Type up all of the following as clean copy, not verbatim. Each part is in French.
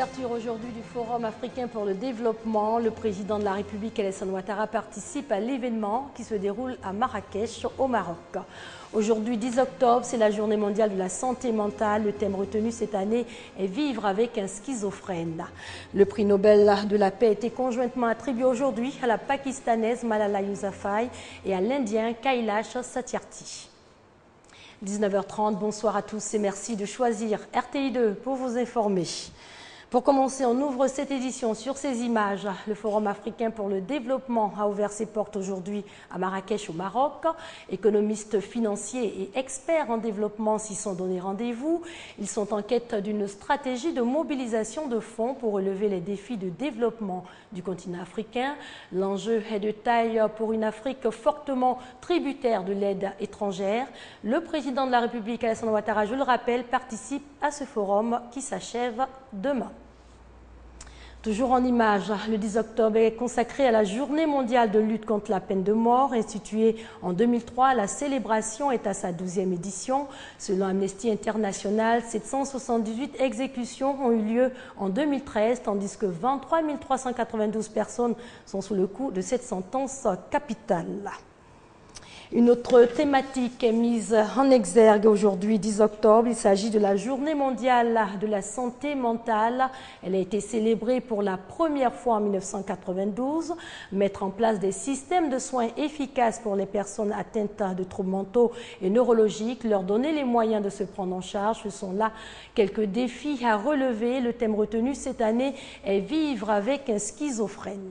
l'ouverture aujourd'hui du Forum africain pour le développement, le président de la République, Alassane Ouattara, participe à l'événement qui se déroule à Marrakech, au Maroc. Aujourd'hui, 10 octobre, c'est la journée mondiale de la santé mentale. Le thème retenu cette année est « Vivre avec un schizophrène ». Le prix Nobel de la paix a été conjointement attribué aujourd'hui à la Pakistanaise Malala Yousafzai et à l'Indien Kailash Satyarthi. 19h30, bonsoir à tous et merci de choisir RTI2 pour vous informer. Pour commencer, on ouvre cette édition sur ces images. Le Forum africain pour le développement a ouvert ses portes aujourd'hui à Marrakech au Maroc. Économistes financiers et experts en développement s'y sont donné rendez-vous. Ils sont en quête d'une stratégie de mobilisation de fonds pour relever les défis de développement du continent africain. L'enjeu est de taille pour une Afrique fortement tributaire de l'aide étrangère. Le président de la République, Alassane Ouattara, je le rappelle, participe à ce forum qui s'achève demain. Toujours en images, le 10 octobre est consacré à la Journée mondiale de lutte contre la peine de mort. Instituée en 2003, la célébration est à sa 12e édition. Selon Amnesty International, 778 exécutions ont eu lieu en 2013, tandis que 23 392 personnes sont sous le coup de cette sentence capitale. Une autre thématique est mise en exergue aujourd'hui, 10 octobre. Il s'agit de la Journée mondiale de la santé mentale. Elle a été célébrée pour la première fois en 1992. Mettre en place des systèmes de soins efficaces pour les personnes atteintes de troubles mentaux et neurologiques, leur donner les moyens de se prendre en charge, ce sont là quelques défis à relever. Le thème retenu cette année est « Vivre avec un schizophrène ».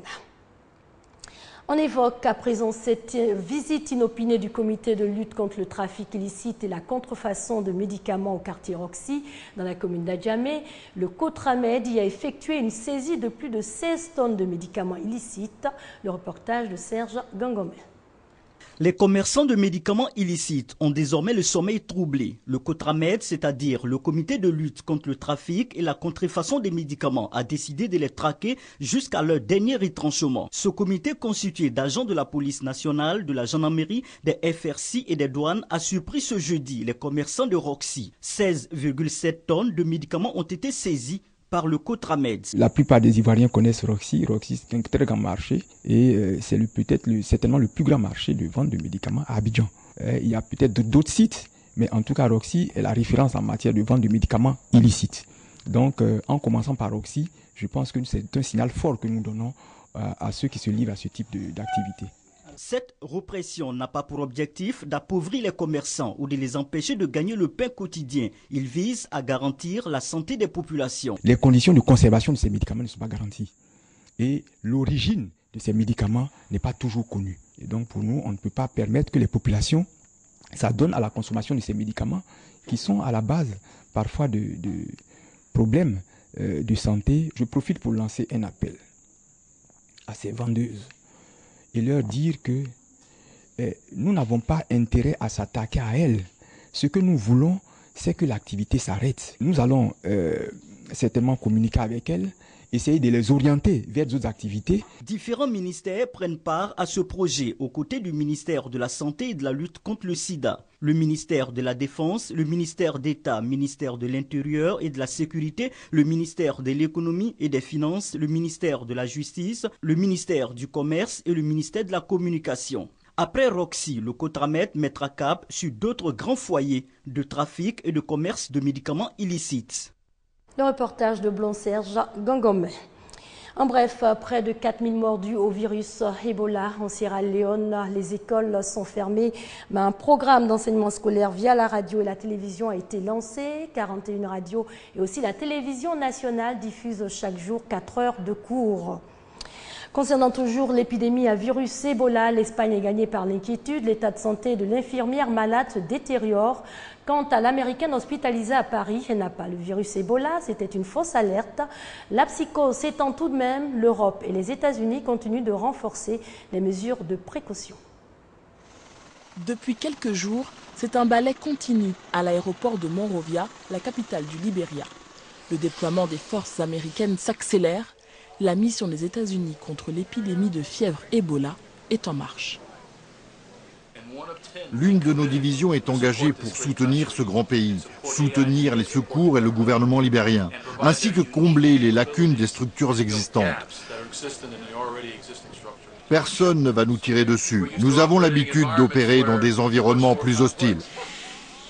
On évoque à présent cette visite inopinée du comité de lutte contre le trafic illicite et la contrefaçon de médicaments au quartier Roxy dans la commune d'Adjamé. Le Cotramed y a effectué une saisie de plus de 16 tonnes de médicaments illicites. Le reportage de Serge Gangomé. Les commerçants de médicaments illicites ont désormais le sommeil troublé. Le Cotramed, c'est-à-dire le comité de lutte contre le trafic et la contrefaçon des médicaments, a décidé de les traquer jusqu'à leur dernier retranchement. Ce comité, constitué d'agents de la police nationale, de la gendarmerie, des FRC et des douanes, a surpris ce jeudi les commerçants de Roxy. 16,7 tonnes de médicaments ont été saisis par le Cotramed. La plupart des Ivoiriens connaissent Roxy. Roxy, c'est un très grand marché et c'est certainement le plus grand marché de vente de médicaments à Abidjan. Il y a peut-être d'autres sites, mais en tout cas Roxy est la référence en matière de vente de médicaments illicites. Donc en commençant par Roxy, je pense que c'est un signal fort que nous donnons à ceux qui se livrent à ce type d'activité. Cette répression n'a pas pour objectif d'appauvrir les commerçants ou de les empêcher de gagner le pain quotidien. Il vise à garantir la santé des populations. Les conditions de conservation de ces médicaments ne sont pas garanties. Et l'origine de ces médicaments n'est pas toujours connue. Et donc pour nous, on ne peut pas permettre que les populations s'adonnent à la consommation de ces médicaments qui sont à la base parfois de problèmes de santé. Je profite pour lancer un appel à ces vendeuses et leur dire que nous n'avons pas intérêt à s'attaquer à elles. Ce que nous voulons, c'est que l'activité s'arrête. Nous allons certainement communiquer avec elles, essayer de les orienter vers d'autres activités. Différents ministères prennent part à ce projet, aux côtés du ministère de la Santé et de la lutte contre le sida. Le ministère de la Défense, le ministère d'État, ministère de l'Intérieur et de la Sécurité, le ministère de l'Économie et des Finances, le ministère de la Justice, le ministère du Commerce et le ministère de la Communication. Après Roxy, le Cotramed mettra cap sur d'autres grands foyers de trafic et de commerce de médicaments illicites. Le reportage de Blon-Serge Gangomé. En bref, près de 4000 morts dus au virus Ebola en Sierra Leone. Les écoles sont fermées, mais un programme d'enseignement scolaire via la radio et la télévision a été lancé. 41 radios et aussi la télévision nationale diffusent chaque jour 4 heures de cours. Concernant toujours l'épidémie à virus Ebola, l'Espagne est gagnée par l'inquiétude. L'état de santé de l'infirmière malade se détériore. Quant à l'américaine hospitalisée à Paris, elle n'a pas le virus Ebola, c'était une fausse alerte. La psychose s'étend tout de même, l'Europe et les États-Unis continuent de renforcer les mesures de précaution. Depuis quelques jours, c'est un balai continu à l'aéroport de Monrovia, la capitale du Libéria. Le déploiement des forces américaines s'accélère. La mission des États-Unis contre l'épidémie de fièvre Ebola est en marche. L'une de nos divisions est engagée pour soutenir ce grand pays, soutenir les secours et le gouvernement libérien, ainsi que combler les lacunes des structures existantes. Personne ne va nous tirer dessus. Nous avons l'habitude d'opérer dans des environnements plus hostiles.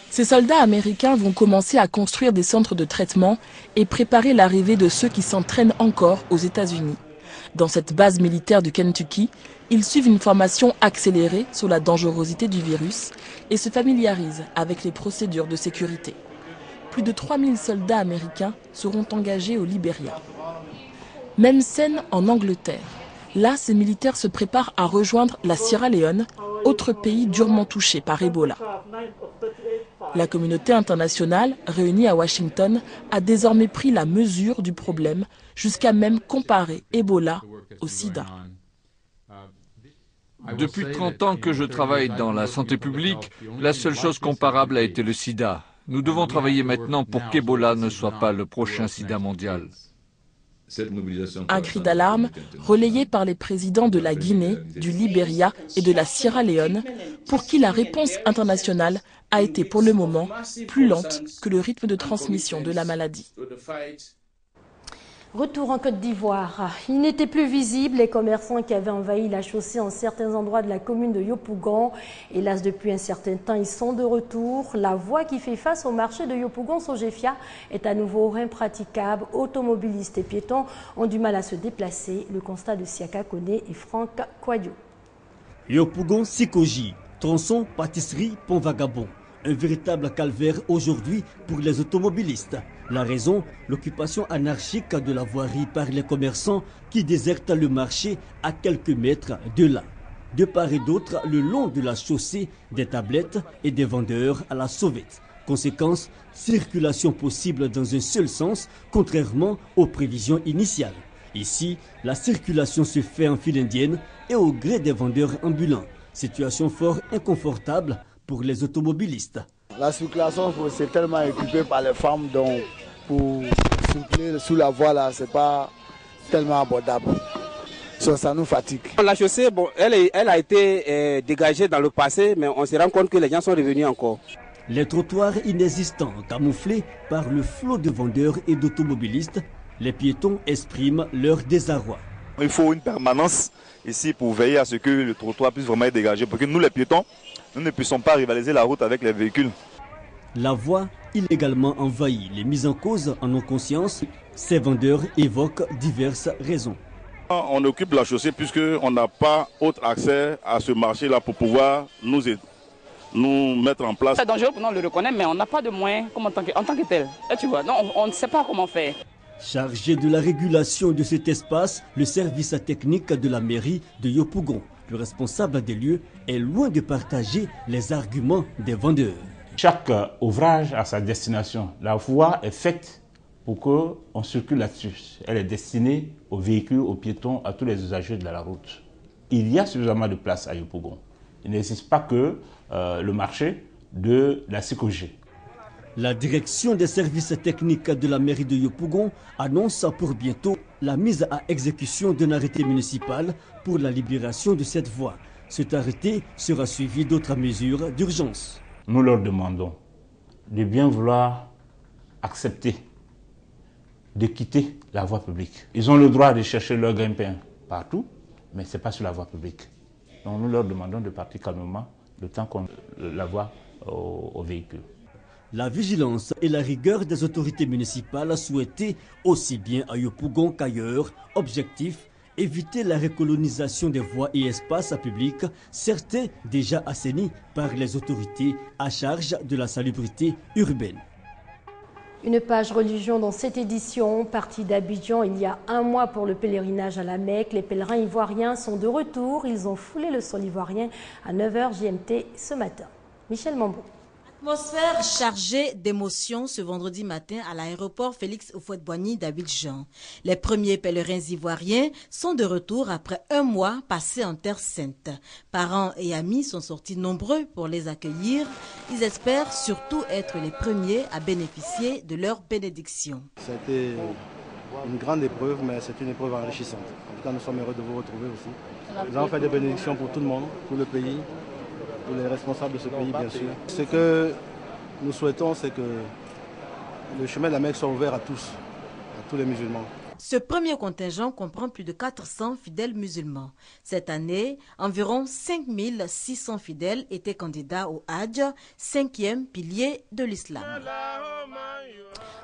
Ces soldats américains vont commencer à construire des centres de traitement et préparer l'arrivée de ceux qui s'entraînent encore aux États-Unis. Dans cette base militaire du Kentucky, ils suivent une formation accélérée sur la dangerosité du virus et se familiarisent avec les procédures de sécurité. Plus de 3000 soldats américains seront engagés au Libéria. Même scène en Angleterre. Là, ces militaires se préparent à rejoindre la Sierra Leone, autre pays durement touché par Ebola. La communauté internationale, réunie à Washington, a désormais pris la mesure du problème, jusqu'à même comparer Ebola au sida. Depuis 30 ans que je travaille dans la santé publique, la seule chose comparable a été le sida. Nous devons travailler maintenant pour qu'Ebola ne soit pas le prochain sida mondial. Un cri d'alarme relayé par les présidents de la Guinée, du Libéria et de la Sierra Leone, pour qui la réponse internationale a été pour le moment plus lente que le rythme de transmission de la maladie. Retour en Côte d'Ivoire. Il n'était plus visible les commerçants qui avaient envahi la chaussée en certains endroits de la commune de Yopougon. Hélas, depuis un certain temps, ils sont de retour. La voie qui fait face au marché de Yopougon-Sogefia est à nouveau impraticable. Automobilistes et piétons ont du mal à se déplacer. Le constat de Siaka Kone et Franck Kouadio. Yopougon-Sikoji, tronçon, pâtisserie, pont vagabond. Un véritable calvaire aujourd'hui pour les automobilistes. La raison, l'occupation anarchique de la voirie par les commerçants qui désertent le marché à quelques mètres de là. De part et d'autre, le long de la chaussée, des tablettes et des vendeurs à la sauvette. Conséquence, circulation possible dans un seul sens, contrairement aux prévisions initiales. Ici, la circulation se fait en file indienne et au gré des vendeurs ambulants. Situation fort inconfortable pour les automobilistes. La circulation, c'est tellement occupé par les femmes, donc pour circuler sous la voie là, c'est pas tellement abordable. Ça nous fatigue. La chaussée, bon, elle a été dégagée dans le passé, mais on se rend compte que les gens sont revenus encore. Les trottoirs inexistants, camouflés par le flot de vendeurs et d'automobilistes, les piétons expriment leur désarroi. Il faut une permanence ici pour veiller à ce que le trottoir puisse vraiment être dégagé, pour que nous les piétons, nous ne puissions pas rivaliser la route avec les véhicules. La voie illégalement envahie, les mises en cause en ont conscience. Ces vendeurs évoquent diverses raisons. On occupe la chaussée puisqu'on n'a pas autre accès à ce marché-là pour pouvoir nous mettre en place. C'est dangereux pour nous, on le reconnaît, mais on n'a pas de moyens comme en tant que tel. Et tu vois, non, on ne sait pas comment faire. Chargé de la régulation de cet espace, le service technique de la mairie de Yopougon, le responsable des lieux, est loin de partager les arguments des vendeurs. Chaque ouvrage a sa destination. La voie est faite pour qu'on circule là-dessus. Elle est destinée aux véhicules, aux piétons, à tous les usagers de la route. Il y a suffisamment de place à Yopougon. Il n'existe pas que le marché de la Sikoji. La direction des services techniques de la mairie de Yopougon annonce pour bientôt la mise à exécution d'un arrêté municipal pour la libération de cette voie. Cet arrêté sera suivi d'autres mesures d'urgence. Nous leur demandons de bien vouloir accepter de quitter la voie publique. Ils ont le droit de chercher leur gagne-pain partout, mais ce n'est pas sur la voie publique. Donc nous leur demandons de partir calmement le temps qu'on la voie au véhicule. La vigilance et la rigueur des autorités municipales souhaitées aussi bien à Yopougon qu'ailleurs. Objectif, éviter la recolonisation des voies et espaces publics, certains déjà assainis par les autorités à charge de la salubrité urbaine. Une page religion dans cette édition, partie d'Abidjan il y a un mois pour le pèlerinage à la Mecque. Les pèlerins ivoiriens sont de retour. Ils ont foulé le sol ivoirien à 9h GMT ce matin. Michel Mambo. Atmosphère chargée d'émotions ce vendredi matin à l'aéroport Félix Houphouët-Boigny d'Abidjan. Les premiers pèlerins ivoiriens sont de retour après un mois passé en Terre Sainte. Parents et amis sont sortis nombreux pour les accueillir. Ils espèrent surtout être les premiers à bénéficier de leur bénédiction. C'était une grande épreuve, mais c'est une épreuve enrichissante. En tout cas, nous sommes heureux de vous retrouver aussi. Nous avons fait des bénédictions pour tout le monde, pour le pays, pour les responsables de ce pays, bien sûr. Ce que nous souhaitons, c'est que le chemin de la Mecque soit ouvert à tous les musulmans. Ce premier contingent comprend plus de 400 fidèles musulmans. Cette année, environ 5600 fidèles étaient candidats au Hajj, 5e pilier de l'islam.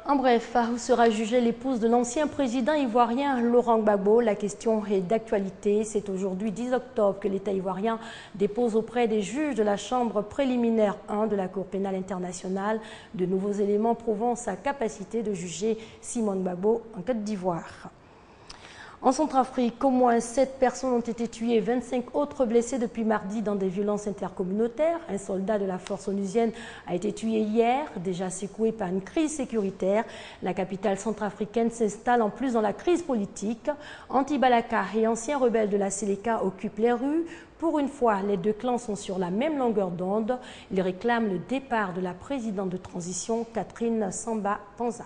En bref, où sera jugée l'épouse de l'ancien président ivoirien Laurent Gbagbo? La question est d'actualité. C'est aujourd'hui 10 octobre que l'État ivoirien dépose auprès des juges de la Chambre préliminaire 1 de la Cour pénale internationale de nouveaux éléments prouvant sa capacité de juger Simone Gbagbo en Côte d'Ivoire. En Centrafrique, au moins 7 personnes ont été tuées et 25 autres blessées depuis mardi dans des violences intercommunautaires. Un soldat de la force onusienne a été tué hier, déjà secoué par une crise sécuritaire. La capitale centrafricaine s'installe en plus dans la crise politique. Anti-Balaka et anciens rebelles de la Séléka occupent les rues. Pour une fois, les deux clans sont sur la même longueur d'onde. Ils réclament le départ de la présidente de transition, Catherine Samba Panza.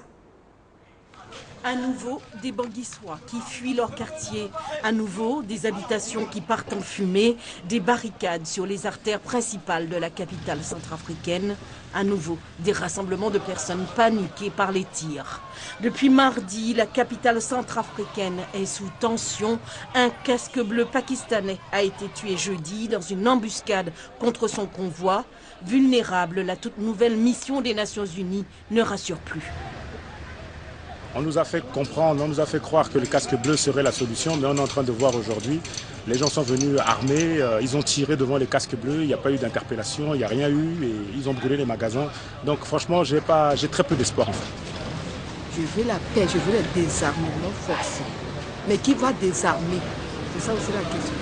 À nouveau, des Banguissois qui fuient leur quartier. À nouveau, des habitations qui partent en fumée. Des barricades sur les artères principales de la capitale centrafricaine. À nouveau, des rassemblements de personnes paniquées par les tirs. Depuis mardi, la capitale centrafricaine est sous tension. Un casque bleu pakistanais a été tué jeudi dans une embuscade contre son convoi. Vulnérable, la toute nouvelle mission des Nations Unies ne rassure plus. On nous a fait comprendre, on nous a fait croire que le casque bleu serait la solution, mais on est en train de voir aujourd'hui, les gens sont venus armés, ils ont tiré devant les casques bleus, il n'y a pas eu d'interpellation, il n'y a rien eu, et ils ont brûlé les magasins. Donc franchement, j'ai très peu d'espoir en fait. Je veux la paix, je veux le désarmement forcé. Mais qui va désarmer? C'est ça aussi la question.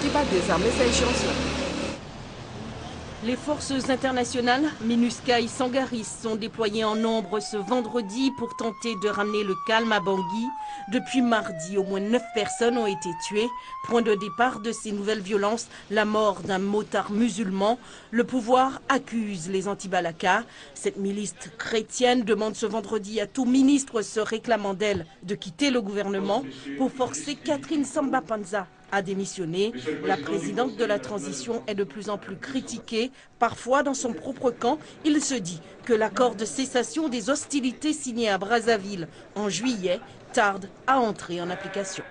Qui va désarmer ces gens-là? Les forces internationales, MINUSCA et Sangaris, sont déployées en nombre ce vendredi pour tenter de ramener le calme à Bangui. Depuis mardi, au moins 9 personnes ont été tuées. Point de départ de ces nouvelles violences, la mort d'un motard musulman. Le pouvoir accuse les anti-Balaka. Cette milice chrétienne demande ce vendredi à tout ministre se réclamant d'elle de quitter le gouvernement pour forcer Catherine Samba Panza a démissionné. La présidente de la transition est de plus en plus critiquée. Parfois, dans son propre camp, il se dit que l'accord de cessation des hostilités signé à Brazzaville en juillet tarde à entrer en application.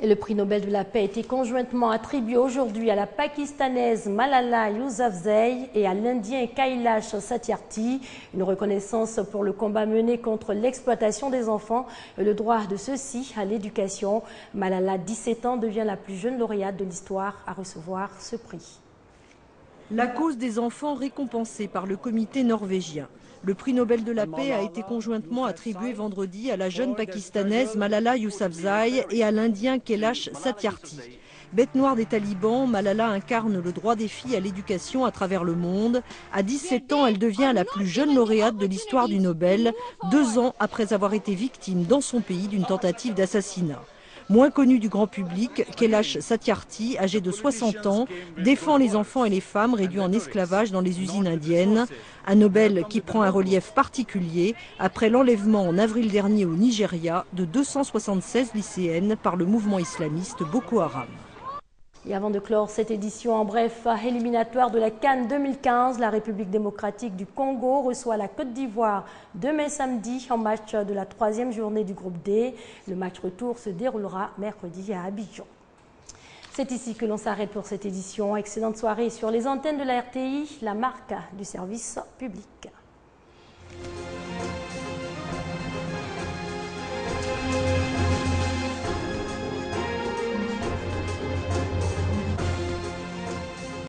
Et le prix Nobel de la paix a été conjointement attribué aujourd'hui à la Pakistanaise Malala Yousafzai et à l'Indien Kailash Satyarthi. Une reconnaissance pour le combat mené contre l'exploitation des enfants et le droit de ceux-ci à l'éducation. Malala, 17 ans, devient la plus jeune lauréate de l'histoire à recevoir ce prix. La cause des enfants récompensée par le comité norvégien. Le prix Nobel de la paix a été conjointement attribué vendredi à la jeune pakistanaise Malala Yousafzai et à l'Indien Kailash Satyarthi. Bête noire des talibans, Malala incarne le droit des filles à l'éducation à travers le monde. À 17 ans, elle devient la plus jeune lauréate de l'histoire du Nobel, 2 ans après avoir été victime dans son pays d'une tentative d'assassinat. Moins connu du grand public, Kailash Satyarthi, âgé de 60 ans, défend les enfants et les femmes réduits en esclavage dans les usines indiennes. Un Nobel qui prend un relief particulier après l'enlèvement en avril dernier au Nigeria de 276 lycéennes par le mouvement islamiste Boko Haram. Et avant de clore cette édition, en bref, éliminatoire de la CAN 2015, la République démocratique du Congo reçoit la Côte d'Ivoire demain samedi en match de la 3e journée du groupe D. Le match retour se déroulera mercredi à Abidjan. C'est ici que l'on s'arrête pour cette édition. Excellente soirée sur les antennes de la RTI, la marque du service public.